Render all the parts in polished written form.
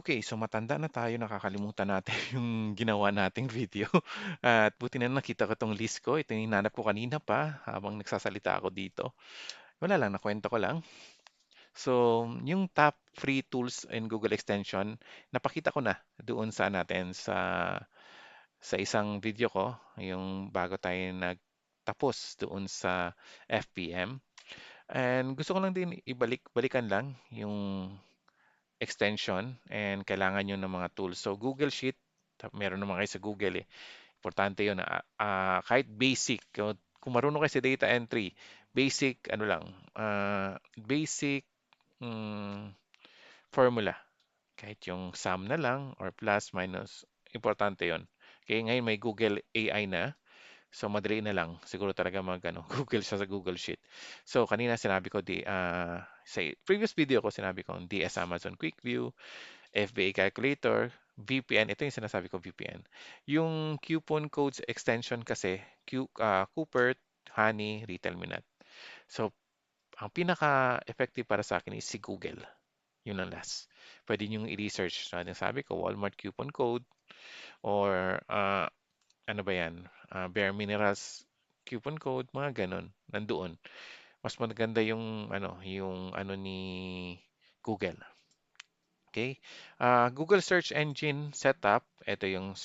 Okay, so matanda na tayo, nakakalimutan natin yung ginawa nating video. At buti na nakita ko 'tong list ko. Ito yung hinanap ko kanina pa habang nagsasalita ako dito. Wala lang, nakuwento ko lang. So, yung top free tools in Google Extension, napakita ko na doon sa natin sa isang video ko, yung bago tayo nagtapos doon sa FPM. And gusto ko lang din balikan lang yung extension and kailangan nyo ng mga tools. So Google Sheet, meron naman kayo sa Google eh. Importante yun na kahit basic, kung marunong kayo sa data entry, basic ano lang, basic mm, formula. Kahit yung sum na lang or plus, minus, importante yon. Kaya ngayon may Google AI na, so madali na lang. Siguro talaga Google siya sa Google Sheet. So kanina sinabi ko sa previous video ko sinabi ko DS Amazon Quick View, FBA calculator, VPN, ito yung sinasabi ko VPN. Yung coupon codes extension kasi, Cooper, Honey, Retail Minute. So, ang pinaka-effective para sa akin is si Google. Yun ang last. Pwede nyo i-research. Sabi ko, Walmart coupon code or ano ba yan? Bare Minerals coupon code, mga ganun. Nandoon. Mas maganda yung ano ni Google. Okay. Google Search Engine Setup, ito yung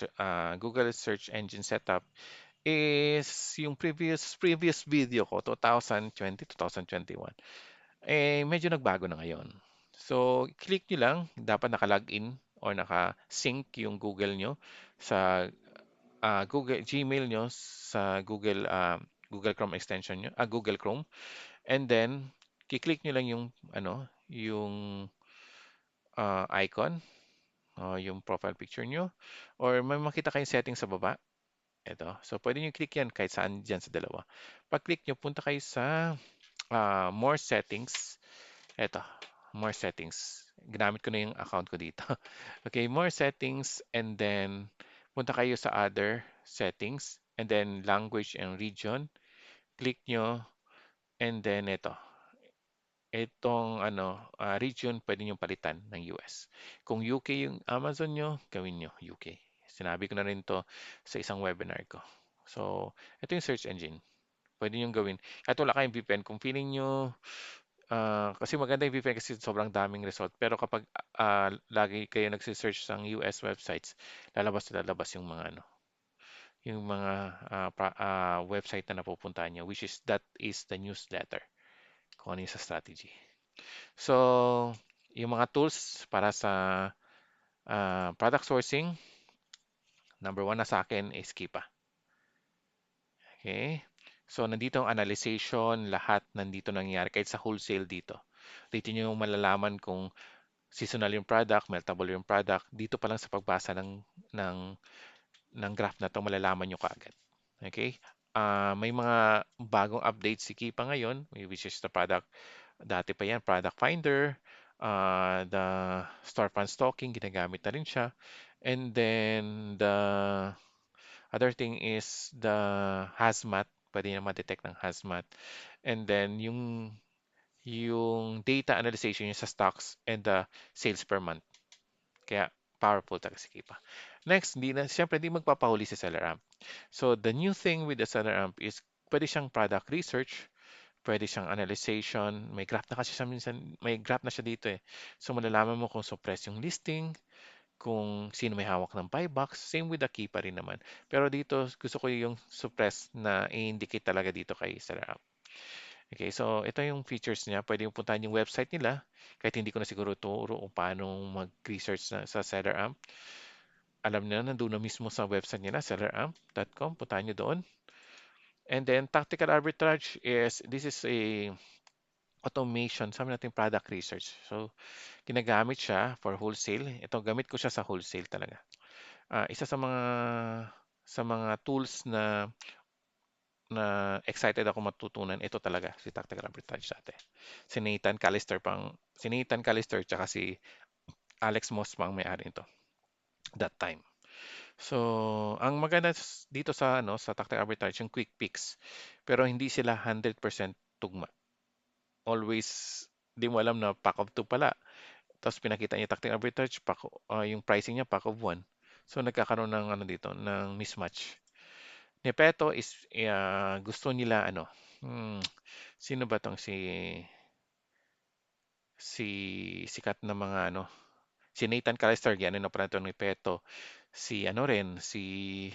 Google Search Engine Setup is yung previous video ko 2020, 2021. Medyo nagbago na ngayon. So, click nyo lang, dapat naka-login or naka-sync yung Google nyo sa Google Gmail nyo sa Google Chrome extension nyo, Google Chrome. And then, kiklik nyo lang yung icon yung profile picture nyo, or may makita kayong settings sa baba. Ito. So, pwede nyo click yan kahit saan dyan sa dalawa. Pag-click nyo, punta kayo sa More Settings. Ito. More Settings. Ginamit ko na yung account ko dito. Okay, More Settings, and then punta kayo sa Other Settings, and then Language and Region. Click nyo, and then ito. Region, pwede nyo palitan ng US. Kung UK yung Amazon nyo, gawin nyo UK. Sinabi ko na rin to sa isang webinar ko. So, ito yung search engine. Pwede nyo gawin. At wala kayong VPN. Kung feeling nyo, kasi maganda yung VPN kasi sobrang daming result. Pero kapag lagi kayo nagsisearch sa US websites, lalabas yung mga website na napupuntahan nyo, which is that is the newsletter. Kung ano yung sa strategy. So, yung mga tools para sa product sourcing, number one na sa akin is Kipa. Okay? So, nandito ang analyzation, lahat nandito nangyayari, kahit sa wholesale dito. Dito nyo malalaman kung seasonal yung product, meltable yung product. Dito pa lang sa pagbasa ng graph na to malalaman nyo kaagad. Okay? May mga bagong updates si Kipa ngayon, which is the product. Dati pa yan, product finder, the storefront stalking, ginagamit na rin siya. And then the other thing is the hazmat, pwede na ma-detect ng hazmat. And then yung data analyzation yung sa stocks and the sales per month. Kaya powerful talaga si Kipa. Next, siyempre hindi magpapahuli si Seller Amp. So the new thing with the Seller Amp is pwede siyang product research, pwede siyang analyzation. May graph na kasi siya minsan, may graph na siya dito eh. So malalaman mo kung suppress yung listing, kung sino may hawak ng buy box. Same with the key pa rin naman. Pero dito, gusto ko yung suppress na i-indicate talaga dito kay Seller App. Okay, so ito yung features niya. Pwede mo puntahan yung website nila. Kahit hindi ko na siguro turo kung paano mag-research sa Seller Amp. Alam niyo, nandun na mismo sa website nila, selleramp.com. Puntahan nyo doon. And then, tactical arbitrage this is a automation, sabi natin product research. So, ginagamit siya for wholesale. Ito, gamit ko siya sa wholesale talaga. Isa sa mga tools na excited ako matutunan, ito talaga, si tactical arbitrage dati. Si Nathan Callister tsaka si Alex Moss pa ang may-ari nito that time. So, ang maganda dito sa tactical arbitrage, yung quick picks. Pero hindi sila 100% tugma. Always, di mo alam na pack of two pala. Tapos pinakita niya tactical arbitrage, yung pricing niya pack of one. So nagkakaroon ng ano dito, ng mismatch. Nepeto is gusto nila ano, sino ba tong si sikat na mga ano, si Nathan Calister, yan ano pa ito ni Peto. Si ano rin, si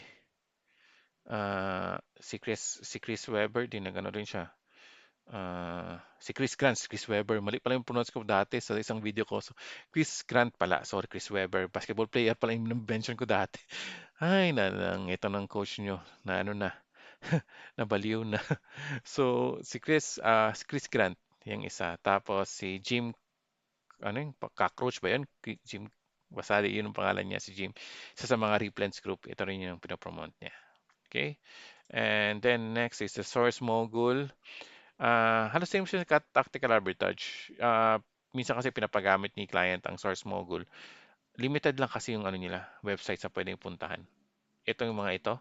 Chris Webber din nagano rin siya. Si Chris Grant, si Chris Webber. Mali pala yung pronounce ko dati sa isang video ko. So, Chris Grant pala. Sorry, Chris Webber. Basketball player pala yung mention ko dati. Ay, ito ng coach nyo na ano na, nabaliw na. So, si Chris Grant, yung isa. Tapos si Jim, ano yung cockroach ba yun? Jim, basta yun ang pangalan niya, si Jim. Isa sa mga Replens group. Ito rin yung pinopromote niya. Okay? And then next is the Source Mogul. Halos same siya sa tactical arbitrage. Minsan kasi pinapagamit ni client ang Source Mogul. Limited lang kasi yung ano nila, websites na pwedeng puntahan. Ito yung mga ito,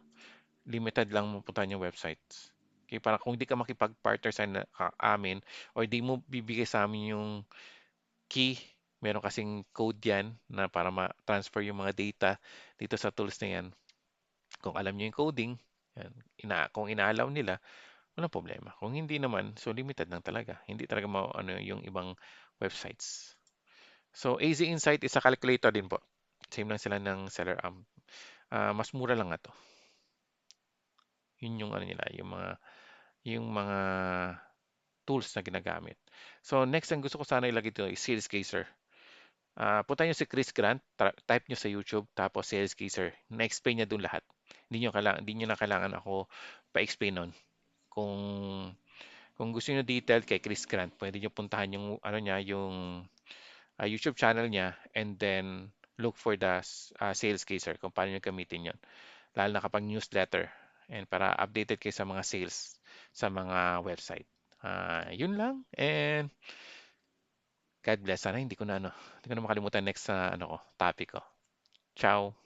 limited lang mapuntahan yung websites. Okay, para kung di ka makipag-partner sa amin or di mo bibigay sa amin yung key, meron kasing code yan na para ma-transfer yung mga data dito sa tools na yan. Kung alam niyo yung coding, yan, kung inaalaw nila, walang problema. Kung hindi naman, so limited lang talaga. Hindi talaga ano yung ibang websites. So AZ Insight is a calculator din po. Same lang sila ng Seller Amp. Mas mura lang nga to. Yun yung ano nila, yung mga tools na ginagamit. So next ang gusto ko sana ilagay dito is Sales Gazer. Punta nyo si Chris Grant, type nyo sa YouTube, tapos Sales Gazer. Na-explain niya doon lahat. Hindi nyo na kailangan ako pa-explain nun. Kung Kung gusto niyo detail kay Chris Grant, pwede niyo puntahan yung ano niya, yung YouTube channel niya and then look for the sales caser kung paano niyo gamitin 'yon. Lalo na kapag newsletter and para updated kayo sa mga sales sa mga website. Yun lang and God bless. Sana hindi ko na makalimutan next sa ano ko, topic ko. Ciao.